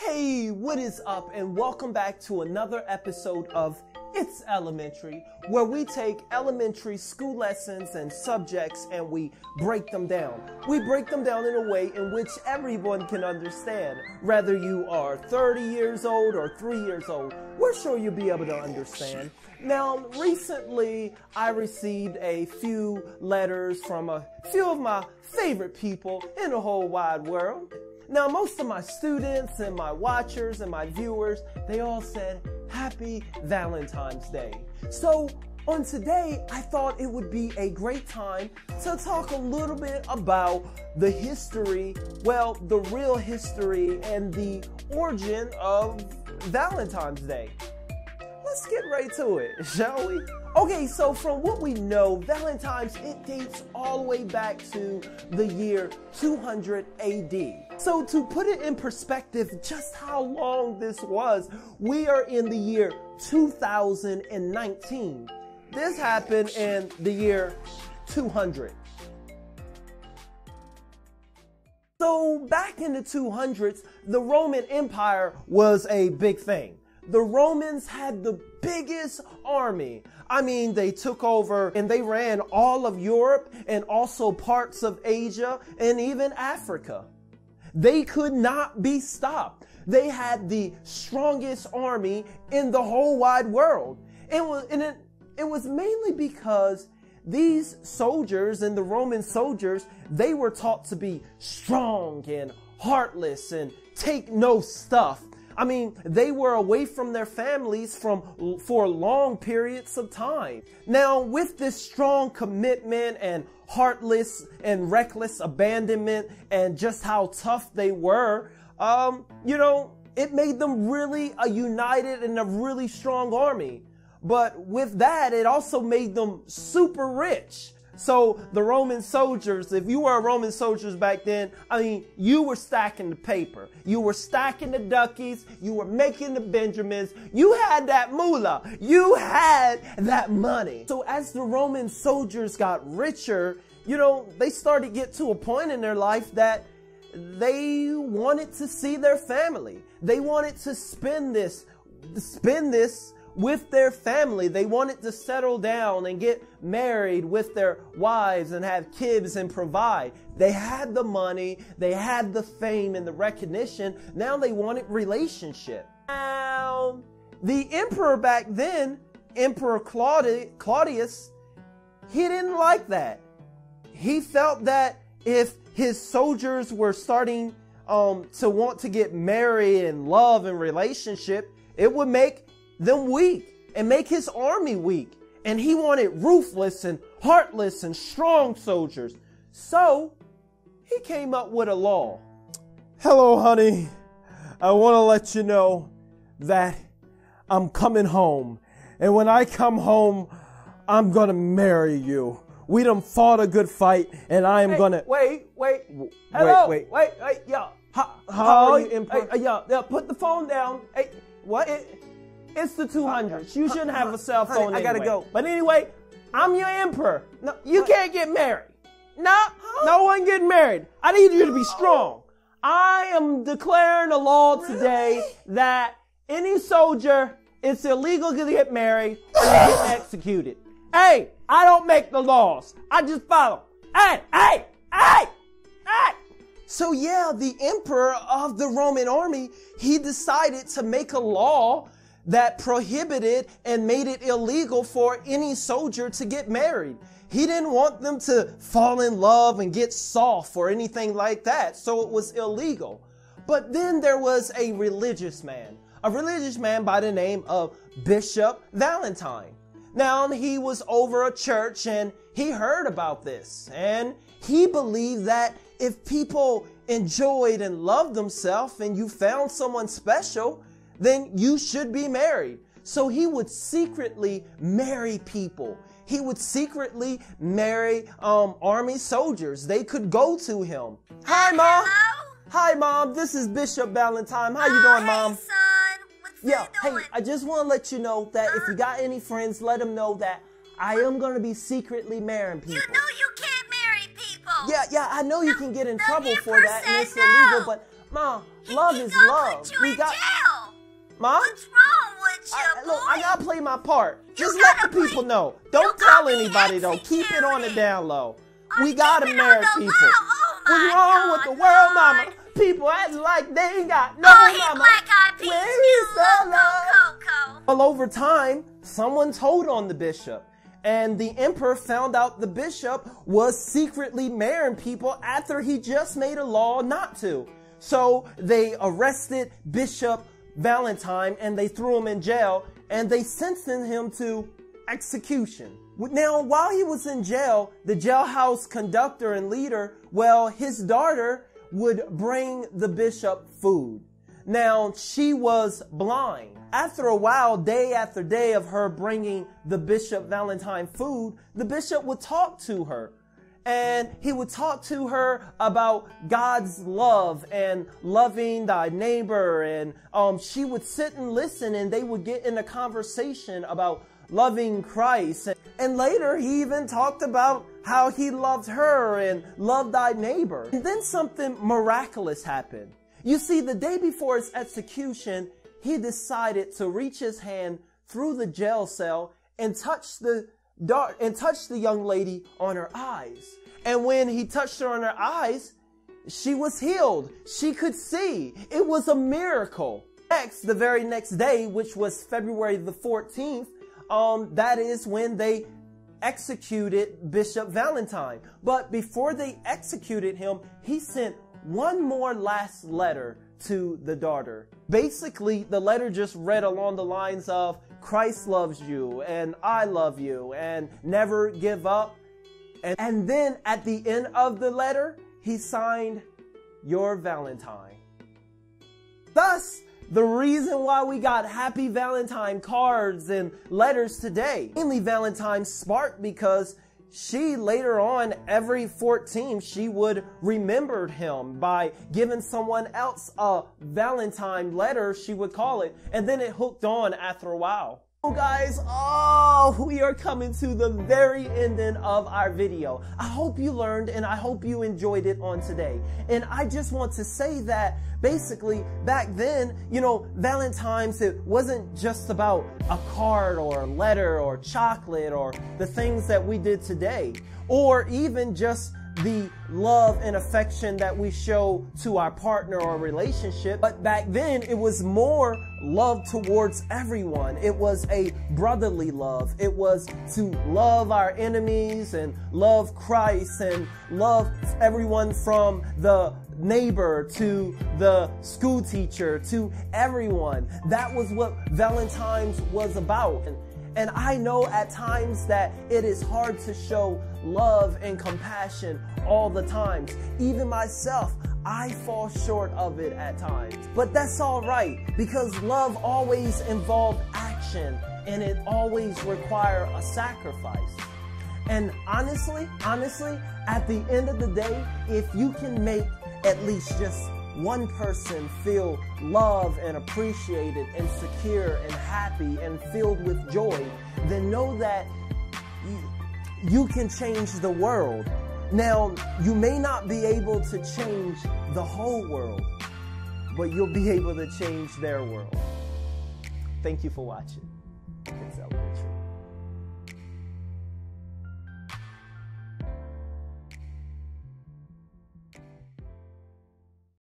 Hey, what is up, and welcome back to another episode of It's Elementary, where we take elementary school lessons and subjects and we break them down. We break them down in a way in which everyone can understand. Whether you are 30 years old or 3 years old, we're sure you'll be able to understand. Now, recently, I received a few letters from a few of my favorite people in the whole wide world. Now, most of my students and my watchers and my viewers, they all said, Happy Valentine's Day. So, on today, I thought it would be a great time to talk a little bit about the history, well, the real history and the origin of Valentine's Day. Let's get right to it, shall we? Okay, so from what we know, Valentine's, it dates all the way back to the year 200 AD. So to put it in perspective, just how long this was, we are in the year 2019. This happened in the year 200. So back in the 200s, the Roman Empire was a big thing. The Romans had the biggest army. I mean, they took over and they ran all of Europe and also parts of Asia and even Africa. They could not be stopped. They had the strongest army in the whole wide world. It was mainly because these soldiers and the Roman soldiers, they were taught to be strong and heartless and take no stuff. I mean, they were away from their families for long periods of time. Now, with this strong commitment and heartless and reckless abandonment and just how tough they were, it made them really a united and a really strong army. But with that, it also made them super rich. So the Roman soldiers, if you were Roman soldiers back then, I mean, you were stacking the paper. You were stacking the duckies. You were making the Benjamins. You had that moolah. You had that money. So as the Roman soldiers got richer, they started to get to a point in their life that they wanted to see their family. They wanted to spend this with their family. They wanted to settle down and get married with their wives and have kids and provide. They had the money, they had the fame and the recognition. Now they wanted relationship. Now, the emperor back then, Emperor Claudius, he didn't like that. He felt that if his soldiers were starting to want to get married and love and relationship, it would make them weak and make his army weak. And he wanted ruthless and heartless and strong soldiers. So he came up with a law. Hello, honey. I want to let you know that I'm coming home. And when I come home, I'm going to marry you. We done fought a good fight, and I am going to... Wait. Hello. Wait, yeah. How are you, Emperor? Yeah, put the phone down. Hey, what? It's the 200s. You shouldn't have a cell phone anyway. I gotta go. But anyway, I'm your emperor. No, you can't get married. No one getting married. I need you to be strong. I am declaring a law today that any soldier, it's illegal to get married or get executed. Hey, I don't make the laws. I just follow. Hey! So yeah, the emperor of the Roman army, he decided to make a law that prohibited and made it illegal for any soldier to get married. He didn't want them to fall in love and get soft or anything like that, so it was illegal. But then there was a religious man by the name of Bishop Valentine. Now, he was over a church and he heard about this, and he believed that if people enjoyed and loved themselves and you found someone special, then you should be married. So he would secretly marry people. He would secretly marry army soldiers. They could go to him. Hi, Mom. Hello? Hi, Mom. This is Bishop Valentine. How you doing, Mom? Hey, son. What's you doing? Hey, I just want to let you know that if you got any friends, let them know that I am going to be secretly marrying people. You know you can't marry people. Yeah, I know you can get in trouble for that and it's illegal, but Ma, love is love. Put you in jail. Ma? What's wrong with you, boy? Look, I gotta play my part. Just You let gotta the people play- know. You Don't gotta tell be anybody though. Keep it on the executed. down low. We I'm gotta keeping marry on the people. low. Oh my What's wrong with God, the world, mama? Lord. People acting like they ain't got no Oh, you mama. black-eyed peas, Where you is the loco love? coco. Well, over time, someone told on the bishop, and the emperor found out the bishop was secretly marrying people after he just made a law not to. So they arrested Bishop Valentine and they threw him in jail and they sentenced him to execution. Now, while he was in jail, the jailhouse conductor and leader, well, his daughter would bring the bishop food. Now, she was blind. After a while, day after day of her bringing the Bishop Valentine food, the bishop would talk to her. And he would talk to her about God's love and loving thy neighbor. And she would sit and listen and they would get in a conversation about loving Christ. And later he even talked about how he loved her and loved thy neighbor. And then something miraculous happened. You see, the day before his execution, he decided to reach his hand through the jail cell and touch the young lady on her eyes. And when he touched her on her eyes, she was healed. She could see. It was a miracle. Next, the very next day, which was February the 14th, that is when they executed Bishop Valentine. But before they executed him, he sent one more last letter to the daughter. Basically, the letter just read along the lines of, Christ loves you, and I love you, and never give up. And then at the end of the letter, he signed, your Valentine. Thus, the reason why we got Happy Valentine cards and letters today. Mainly Valentine sparked because she later on, every 14th, she would remember him by giving someone else a Valentine letter, she would call it, and then it hooked on after a while. So guys, we are coming to the very ending of our video. I hope you learned and I hope you enjoyed it on today. And I just want to say that basically back then, Valentine's, it wasn't just about a card or a letter or chocolate or the things that we did today, or even just the love and affection that we show to our partner or relationship. But back then, it was more love towards everyone. It was a brotherly love. It was to love our enemies and love Christ and love everyone from the neighbor to the school teacher to everyone. That was what Valentine's was about. And I know at times that it is hard to show love and compassion all the times. Even myself, I fall short of it at times. But that's all right, because love always involves action and it always requires a sacrifice. And honestly, at the end of the day, if you can make at least just one person feel loved and appreciated and secure and happy and filled with joy, then know that you can change the world. Now, you may not be able to change the whole world, but you'll be able to change their world. Thank you for watching. It's elementary.